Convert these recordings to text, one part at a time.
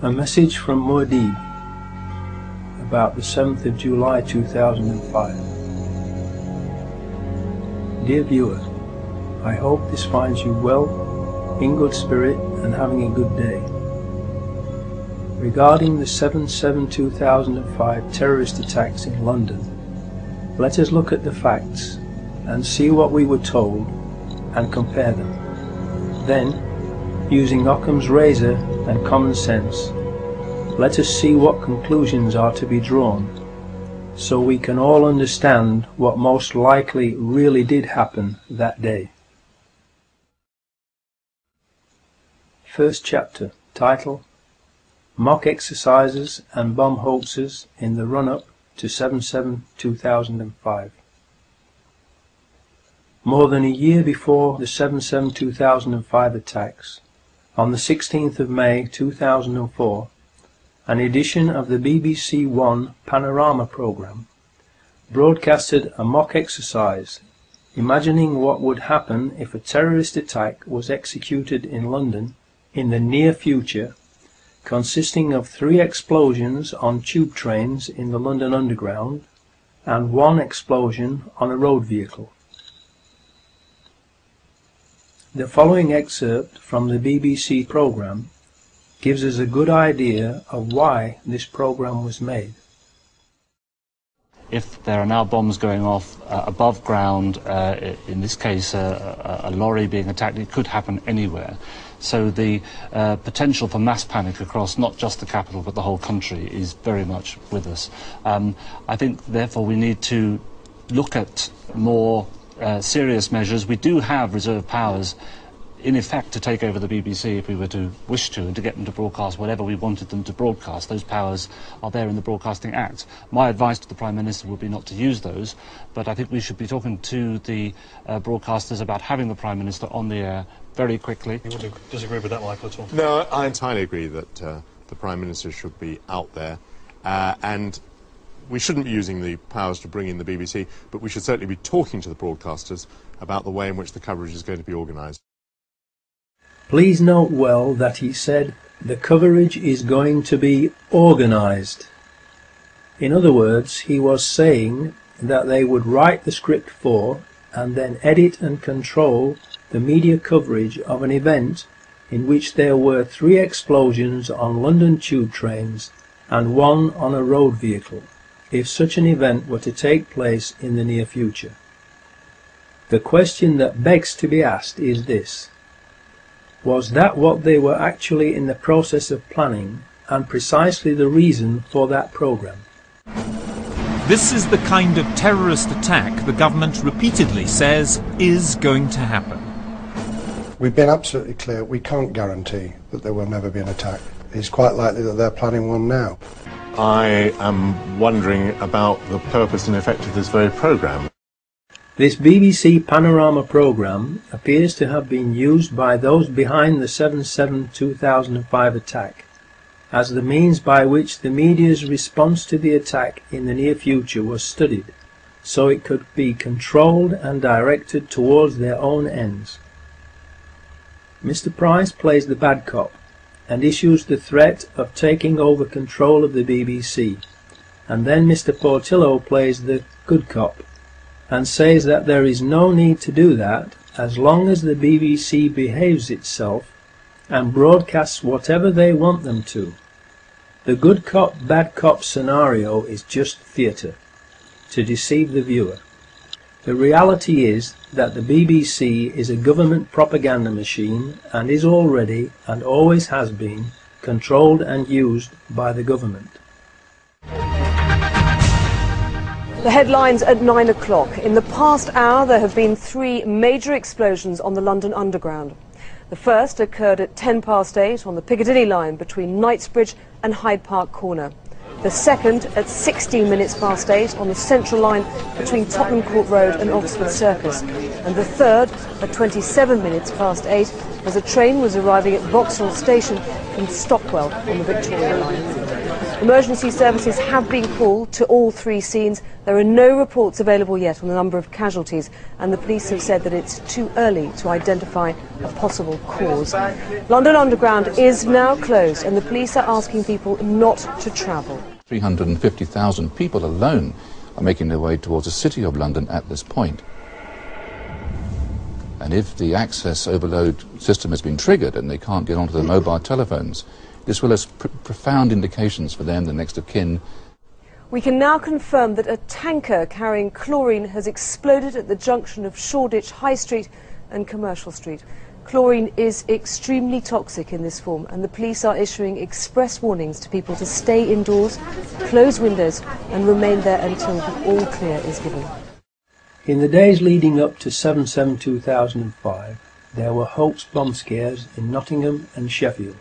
A message from Muad'Dib about the 7th of July 2005. Dear viewer, I hope this finds you well, in good spirit and having a good day. Regarding the 7/7/2005 terrorist attacks in London, let us look at the facts and see what we were told and compare them. Then, using Occam's razor and common sense, let us see what conclusions are to be drawn, so we can all understand what most likely really did happen that day. First chapter, title, Mock Exercises and Bomb Hoaxes in the Run-Up to 7/7/2005. More than a year before the 7/7/2005 attacks, on the 16th of May 2004, an edition of the BBC One Panorama programme broadcasted a mock exercise imagining what would happen if a terrorist attack was executed in London in the near future, consisting of 3 explosions on tube trains in the London Underground and 1 explosion on a road vehicle. The following excerpt from the BBC programme gives us a good idea of why this programme was made. If there are now bombs going off above ground, in this case a lorry being attacked, it could happen anywhere. So the potential for mass panic across not just the capital but the whole country is very much with us. I think therefore we need to look at more serious measures. We do have reserve powers in effect to take over the BBC if we were to wish to, and to get them to broadcast whatever we wanted them to broadcast. Those powers are there in the Broadcasting Act. My advice to the Prime Minister would be not to use those, but I think we should be talking to the broadcasters about having the Prime Minister on the air very quickly. You want to disagree with that, Michael, at all? No, I entirely agree that the Prime Minister should be out there, and we shouldn't be using the powers to bring in the BBC, but we should certainly be talking to the broadcasters about the way in which the coverage is going to be organised. Please note well that he said the coverage is going to be organised. In other words, he was saying that they would write the script for and then edit and control the media coverage of an event in which there were 3 explosions on London tube trains and 1 on a road vehicle, if such an event were to take place in the near future. The question that begs to be asked is this: was that what they were actually in the process of planning, and precisely the reason for that programme? This is the kind of terrorist attack the government repeatedly says is going to happen. We've been absolutely clear, we can't guarantee that there will never be an attack. It's quite likely that they're planning one now. I am wondering about the purpose and effect of this very programme. This BBC Panorama programme appears to have been used by those behind the 7/7/2005 attack as the means by which the media's response to the attack in the near future was studied, so it could be controlled and directed towards their own ends. Mr. Price plays the bad cop and issues the threat of taking over control of the BBC, and then Mr. Portillo plays the good cop and says that there is no need to do that as long as the BBC behaves itself and broadcasts whatever they want them to. The good cop, bad cop scenario is just theatre, to deceive the viewer. The reality is that the BBC is a government propaganda machine and is already, and always has been, controlled and used by the government. The headlines at 9 o'clock. In the past hour there have been 3 major explosions on the London Underground. The first occurred at 8:10 on the Piccadilly line between Knightsbridge and Hyde Park Corner. The second at 8:16 on the Central line between Tottenham Court Road and Oxford Circus. And the third at 8:27 as a train was arriving at Vauxhall Station from Stockwell on the Victoria line. Emergency services have been called to all three scenes. There are no reports available yet on the number of casualties, and the police have said that it's too early to identify a possible cause. London Underground is now closed, and the police are asking people not to travel. 350,000 people alone are making their way towards the City of London at this point. And if the access overload system has been triggered and they can't get onto their mobile telephones, this will have profound indications for them, the next of kin. We can now confirm that a tanker carrying chlorine has exploded at the junction of Shoreditch High Street and Commercial Street. Chlorine is extremely toxic in this form, and the police are issuing express warnings to people to stay indoors, close windows and remain there until the all clear is given. In the days leading up to 7/7/2005, there were hoax bomb scares in Nottingham and Sheffield.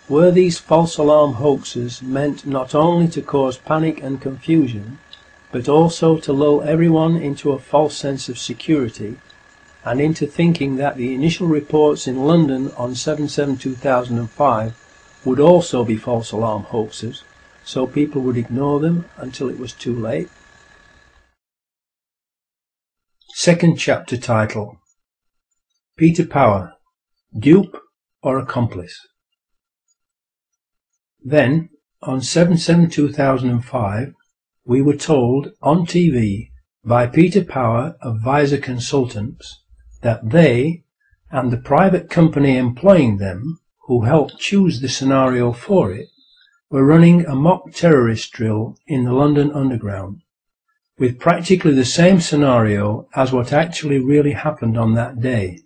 Were these false alarm hoaxes meant not only to cause panic and confusion, but also to lull everyone into a false sense of security and into thinking that the initial reports in London on 7/7/2005 would also be false alarm hoaxes, so people would ignore them until it was too late? Second chapter title: Peter Power, Dupe or Accomplice? Then, on 7/7/2005, we were told on TV by Peter Power of Visor Consultants that they, and the private company employing them, who helped choose the scenario for it, were running a mock terrorist drill in the London Underground, with practically the same scenario as what actually really happened on that day.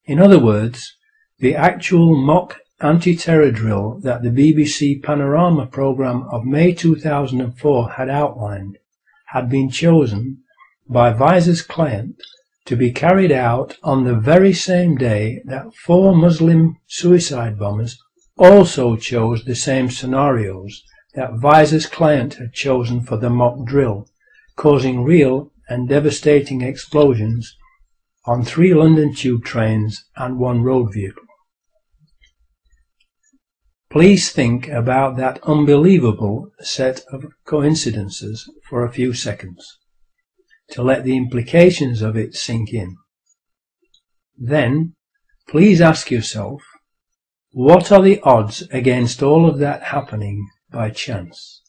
In other words, the actual mock anti-terror drill that the BBC Panorama programme of May 2004 had outlined had been chosen by Visor's client to be carried out on the very same day that 4 Muslim suicide bombers also chose the same scenarios that Visor's client had chosen for the mock drill, causing real and devastating explosions on 3 London tube trains and 1 road vehicle. Please think about that unbelievable set of coincidences for a few seconds, to let the implications of it sink in. Then, please ask yourself, what are the odds against all of that happening by chance?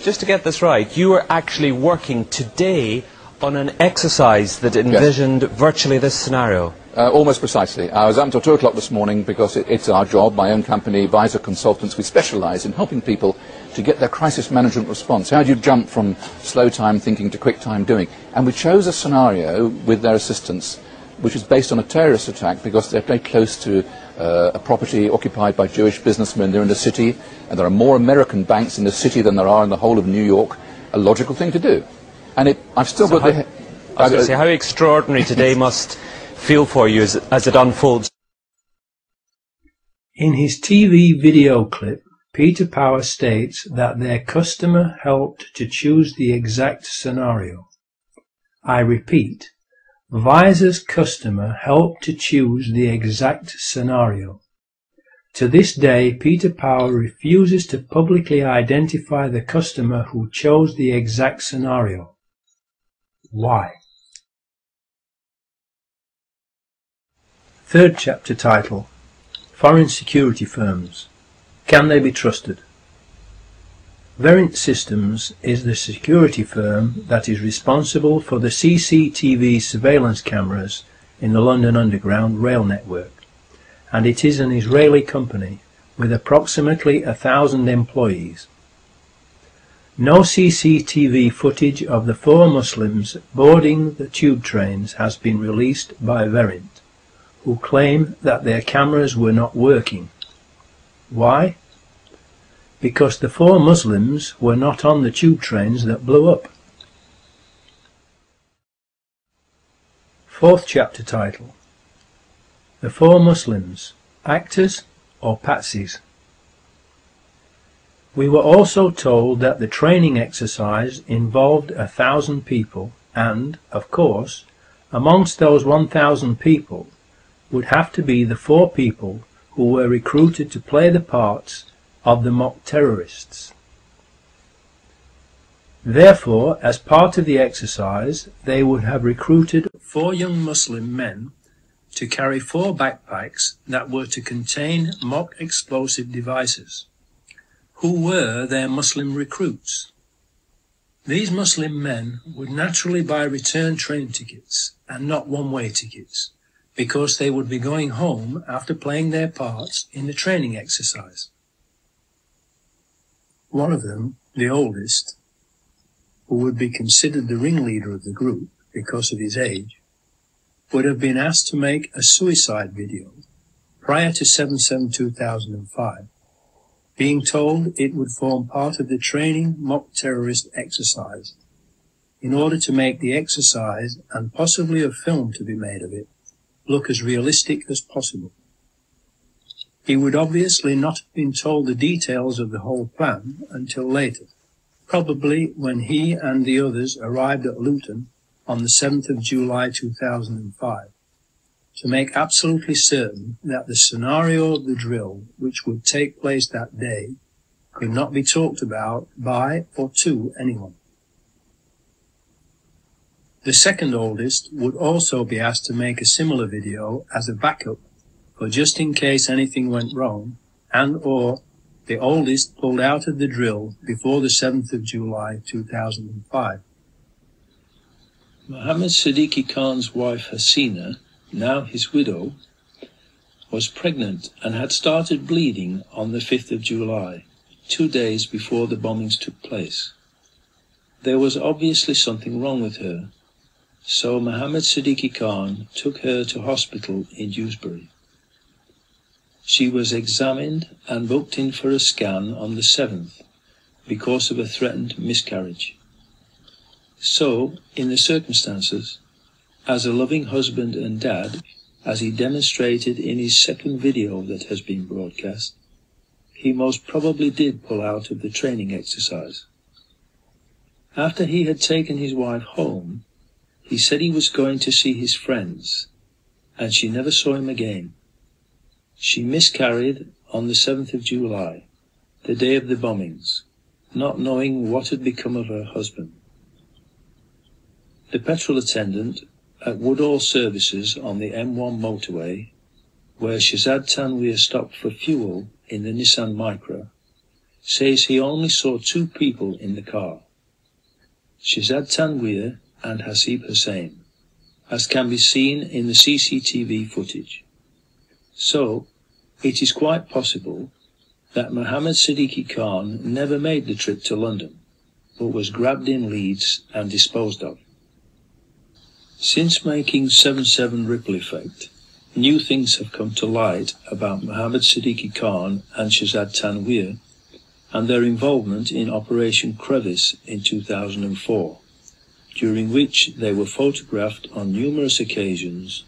Just to get this right, you were actually working today on an exercise that envisioned virtually this scenario. Almost precisely. I was up until 2 o'clock this morning because it's our job, my own company, Visor Consultants. We specialise in helping people to get their crisis management response. How do you jump from slow time thinking to quick time doing? And we chose a scenario with their assistance which is based on a terrorist attack because they're very close to a property occupied by Jewish businessmen. They're in the city, and there are more American banks in the city than there are in the whole of New York. A logical thing to do. And I've still got the... I was going to say, how extraordinary today must feel for you as it unfolds. In his TV video clip, Peter Power states that their customer helped to choose the exact scenario. I repeat, Visor's customer helped to choose the exact scenario. To this day, Peter Power refuses to publicly identify the customer who chose the exact scenario. Why? Third chapter title: Foreign Security Firms. Can they be trusted? Verint Systems is the security firm that is responsible for the CCTV surveillance cameras in the London Underground rail network, and it is an Israeli company with approximately 1,000 employees. No CCTV footage of the 4 Muslims boarding the tube trains has been released by Verint, who claim that their cameras were not working. Why? Because the 4 Muslims were not on the tube trains that blew up. Fourth chapter title: The 4 Muslims, Actors or Patsies? We were also told that the training exercise involved 1,000 people and, of course, amongst those 1,000 people would have to be the 4 people who were recruited to play the parts of the mock terrorists. Therefore, as part of the exercise, they would have recruited 4 young Muslim men to carry 4 backpacks that were to contain mock explosive devices. Who were their Muslim recruits? These Muslim men would naturally buy return train tickets and not one-way tickets, because they would be going home after playing their parts in the training exercise. One of them, the oldest, who would be considered the ringleader of the group because of his age, would have been asked to make a suicide video prior to 7/7/2005, being told it would form part of the training mock terrorist exercise, in order to make the exercise, and possibly a film to be made of it, look as realistic as possible. He would obviously not have been told the details of the whole plan until later, probably when he and the others arrived at Luton on the 7th of July 2005, to make absolutely certain that the scenario of the drill which would take place that day could not be talked about by or to anyone. The second oldest would also be asked to make a similar video as a backup for just in case anything went wrong, and or the oldest pulled out of the drill before the 7th of July 2005. Mohammed Siddiqui Khan's wife Hasina, now his widow, was pregnant and had started bleeding on the 5th of July, 2 days before the bombings took place. There was obviously something wrong with her, so Mohammed Siddiqui Khan took her to hospital in Dewsbury. She was examined and booked in for a scan on the 7th because of a threatened miscarriage. So, in the circumstances, as a loving husband and dad, as he demonstrated in his second video that has been broadcast, he most probably did pull out of the training exercise. After he had taken his wife home, he said he was going to see his friends, and she never saw him again. She miscarried on the 7th of July, the day of the bombings, not knowing what had become of her husband. The petrol attendant at Woodall Services on the M1 motorway, where Shazad Tanweer stopped for fuel in the Nissan Micra, says he only saw 2 people in the car, Shazad Tanweer and Hasib Hussain, as can be seen in the CCTV footage. So, it is quite possible that Mohammed Siddiqui Khan never made the trip to London, but was grabbed in Leeds and disposed of. Since making 7/7 Ripple Effect, new things have come to light about Mohammed Siddiqui Khan and Shazad Tanweer and their involvement in Operation Crevice in 2004, during which they were photographed on numerous occasions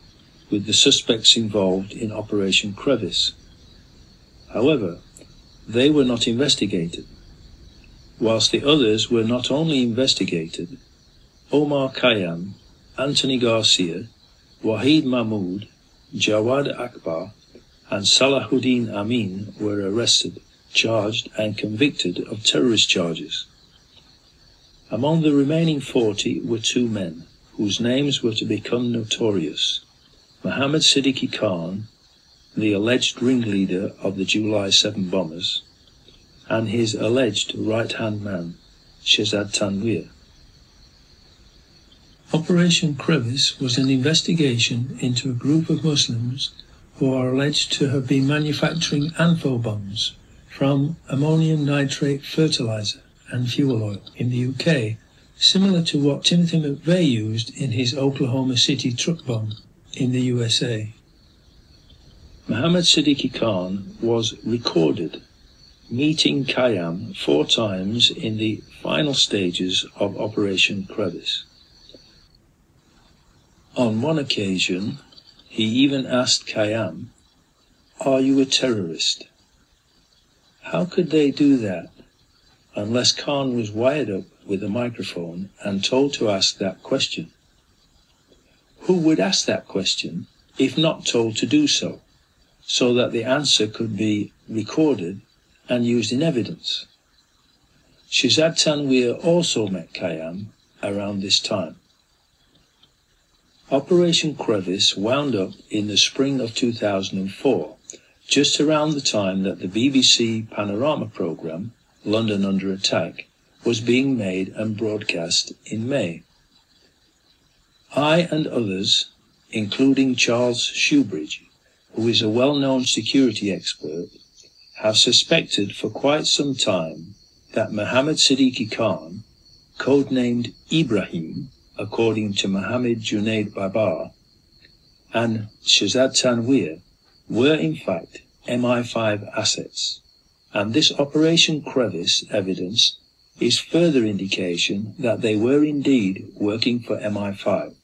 with the suspects involved in Operation Crevice. However, they were not investigated, whilst the others were not only investigated. Omar Khayyam, Anthony Garcia, Wahid Mahmood, Jawad Akbar and Salahuddin Amin were arrested, charged and convicted of terrorist charges. Among the remaining 40 were 2 men, whose names were to become notorious: Mohammed Siddiqui Khan, the alleged ringleader of the July 7 bombers, and his alleged right-hand man, Shazad Tanweer. Operation Crevice was an investigation into a group of Muslims who are alleged to have been manufacturing ANFO bombs from ammonium nitrate fertilizer and fuel oil in the UK, similar to what Timothy McVeigh used in his Oklahoma City truck bomb in the USA. Mohammed Siddiqui Khan was recorded meeting Khayyam 4 times in the final stages of Operation Crevice. On one occasion, he even asked Khayyam, "Are you a terrorist?" How could they do that unless Khan was wired up with a microphone and told to ask that question? Who would ask that question if not told to do so? so that the answer could be recorded and used in evidence. Shehzad Tanweer also met Khayyam around this time. Operation Crevice wound up in the spring of 2004, just around the time that the BBC Panorama programme, London Under Attack, was being made and broadcast in May. I and others, including Charles Shoebridge, who is a well-known security expert, have suspected for quite some time that Mohammed Siddiqui Khan, codenamed Ibrahim, according to Mohammed Junaid Babar, and Shehzad Tanweer were in fact MI5 assets, and this Operation Crevice evidence is further indication that they were indeed working for MI5.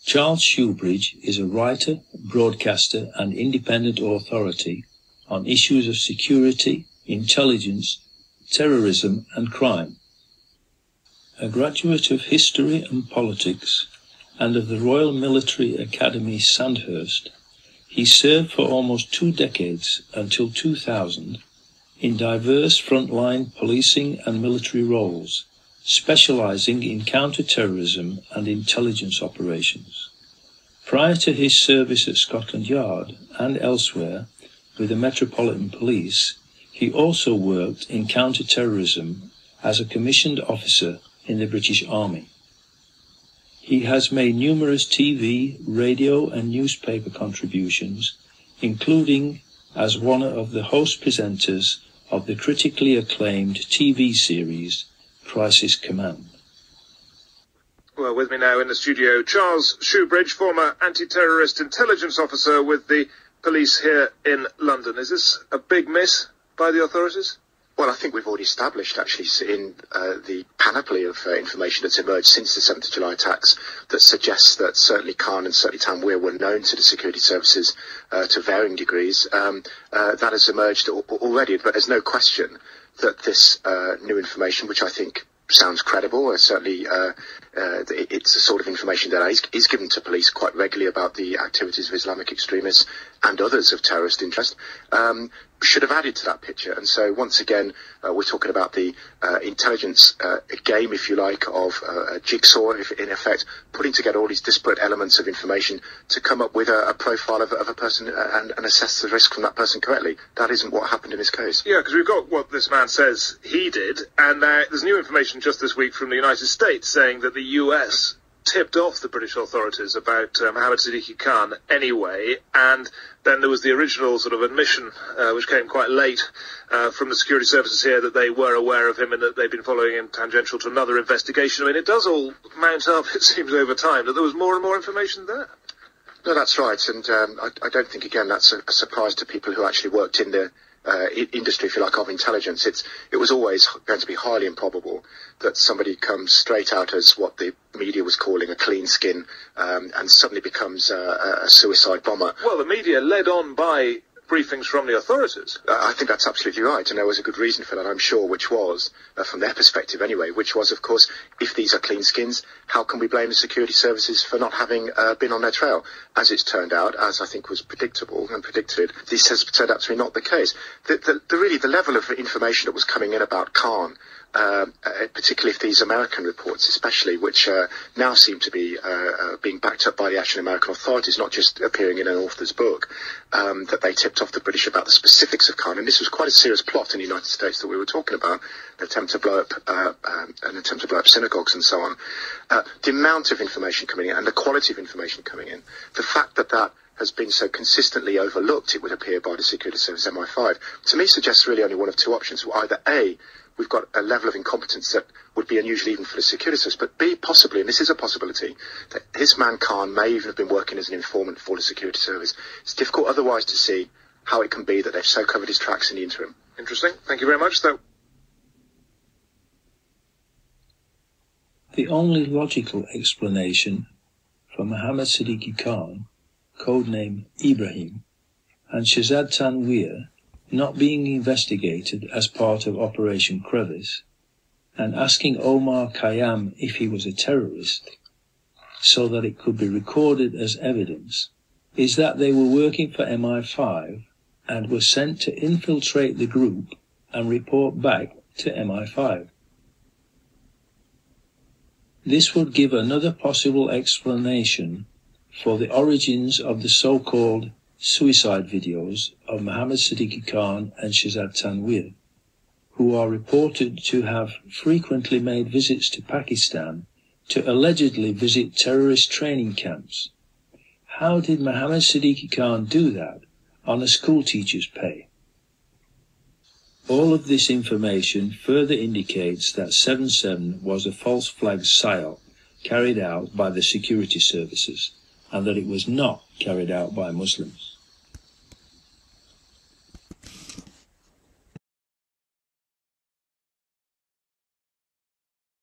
Charles Shoebridge is a writer, broadcaster and independent authority on issues of security, intelligence, terrorism and crime. A graduate of history and politics and of the Royal Military Academy Sandhurst, he served for almost 2 decades until 2000 in diverse frontline policing and military roles, specializing in counter-terrorism and intelligence operations. Prior to his service at Scotland Yard and elsewhere with the Metropolitan Police, he also worked in counter-terrorism as a commissioned officer in the British Army. He has made numerous TV, radio and newspaper contributions, including as one of the host presenters of the critically acclaimed TV series Crisis Command. Well, with me now in the studio, Charles Shoebridge, former anti-terrorist intelligence officer with the police here in London. Is this a big miss by the authorities? Well, I think we've already established, actually, in the panoply of information that's emerged since the 7th of July attacks that suggests that certainly Khan and certainly Tanweer were known to the security services to varying degrees. That has emerged already, but there's no question that this new information, which I think sounds credible, certainly it's the sort of information that is given to police quite regularly about the activities of Islamic extremists and others of terrorist interest, should have added to that picture. And so once again, we're talking about the intelligence game, if you like, of a jigsaw, in effect, putting together all these disparate elements of information to come up with a profile of a person and assess the risk from that person correctly. That isn't what happened in this case. Yeah, because we've got what this man says he did, and there's new information just this week from the United States saying that the US tipped off the British authorities about Mohammed Siddiqui Khan anyway, and then there was the original sort of admission, which came quite late, from the security services here that they were aware of him and that they'd been following him tangential to another investigation. I mean, it does all mount up, it seems, over time, that there was more and more information there. No, that's right, and I don't think, again, that's a surprise to people who actually worked in the industry, if you like, of intelligence. It was always going to be highly improbable that somebody comes straight out as what the media was calling a clean skin and suddenly becomes a suicide bomber. Well, the media led on by briefings from the authorities. I think that's absolutely right, and there was a good reason for that, I'm sure, which was, from their perspective anyway, which was, of course, if these are clean skins, how can we blame the security services for not having been on their trail? As it's turned out, as I think was predictable and predicted, this has turned out to be not the case. Really, the level of information that was coming in about Khan, particularly if these American reports especially, which now seem to be being backed up by the actual American authorities, not just appearing in an author's book, that they tipped off the British about the specifics of Khan. And this was quite a serious plot in the United States that we were talking about, an attempt to blow up synagogues and so on. The amount of information coming in and the quality of information coming in, the fact that that has been so consistently overlooked, it would appear, by the security service MI5, to me suggests really only one of two options. Either A, we've got a level of incompetence that would be unusual even for the security service, but B, possibly, and this is a possibility, that his man Khan may even have been working as an informant for the security service. It's difficult otherwise to see how it can be that they've so covered his tracks in the interim. Interesting. Thank you very much. The only logical explanation for Mohammed Siddiqui Khan, codename Ibrahim, and Shehzad Tanweer not being investigated as part of Operation Crevice, and asking Omar Khayyam if he was a terrorist, so that it could be recorded as evidence, is that they were working for MI5 and were sent to infiltrate the group and report back to MI5. This would give another possible explanation for the origins of the so-called suicide videos of Mohammad Siddiqui Khan and Shahzad Tanweer, who are reported to have frequently made visits to Pakistan to allegedly visit terrorist training camps. How did Mohammad Siddiqui Khan do that on a schoolteacher's pay? All of this information further indicates that 7/7 was a false flag psyop carried out by the security services, and that it was not carried out by Muslims.